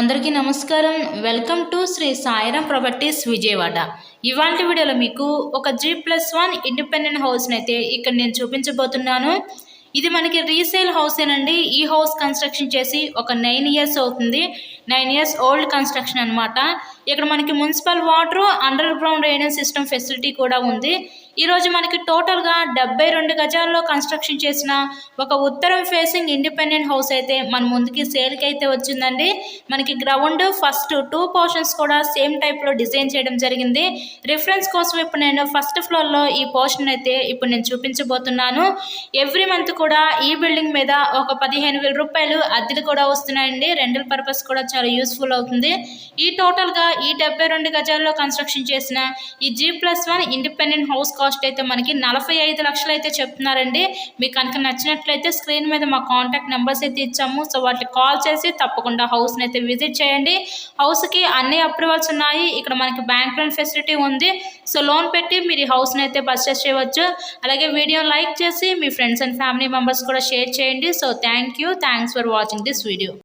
అందరికీ నమస్కారం. Welcome to Shri Sairam properties Vijayawada. ఇవాల్టి వీడియోలో మీకు ఒక G+1 ఇండిపెండెంట్ హౌస్ని అయితే ఇక్కడ నేను చూపించబోతున్నాను. ఇది మనకి రీసేల్ హౌసేనండి. ఈ హౌస్ కన్స్ట్రక్షన్ చేసి ఒక 9 years అవుతుంది. 9 years ఓల్డ్ కన్స్ట్రక్షన్ అనమాట. ఇక్కడ మనకి municipal water, under ground drainage system facility కూడా ఉంది. ఈరోజు మనకి టోటల్గా 72 గజాల్లో కన్స్ట్రక్షన్ చేసిన ఒక ఉత్తరం ఫేసింగ్ ఇండిపెండెంట్ హౌస్ అయితే మన ముందుకి సేల్కి అయితే వచ్చిందండి. మనకి గ్రౌండ్ ఫస్ట్ 2 పోర్షన్స్ కూడా సేమ్ టైప్లో డిజైన్ చేయడం జరిగింది. రిఫరెన్స్ కోసం ఇప్పుడు నేను ఫస్ట్ ఫ్లోర్లో ఈ పోర్షన్ అయితే ఇప్పుడు నేను చూపించబోతున్నాను. ఎవ్రీ మంత్ కూడా ఈ బిల్డింగ్ మీద ఒక 15,000 రూపాయలు అద్దెలు కూడా వస్తున్నాయండి. రెంటల్ పర్పస్ కూడా చాలా యూస్ఫుల్ అవుతుంది. ఈ టోటల్గా ఈ 72 గజాల్లో కన్స్ట్రక్షన్ చేసిన ఈ G+1 ఇండిపెండెంట్ హౌస్ కాస్ట్ అయితే మనకి 45 లక్షలు అయితే చెప్తున్నారండి. మీకు కనుక నచ్చినట్లయితే స్క్రీన్ మీద మా కాంటాక్ట్ నెంబర్స్ అయితే ఇచ్చాము. సో వాటికి కాల్ చేసి తప్పకుండా హౌస్ని అయితే విజిట్ చేయండి. హౌస్కి అన్ని అప్రూవల్స్ ఉన్నాయి. ఇక్కడ మనకి బ్యాంక్ లోన్ ఫెసిలిటీ ఉంది. సో లోన్ పెట్టి మీరు ఈ హౌస్ని అయితే పర్చేస్ చేయవచ్చు. అలాగే వీడియో లైక్ చేసి మీ ఫ్రెండ్స్ అండ్ ఫ్యామిలీ మెంబర్స్ కూడా షేర్ చేయండి. So thanks for watching this video.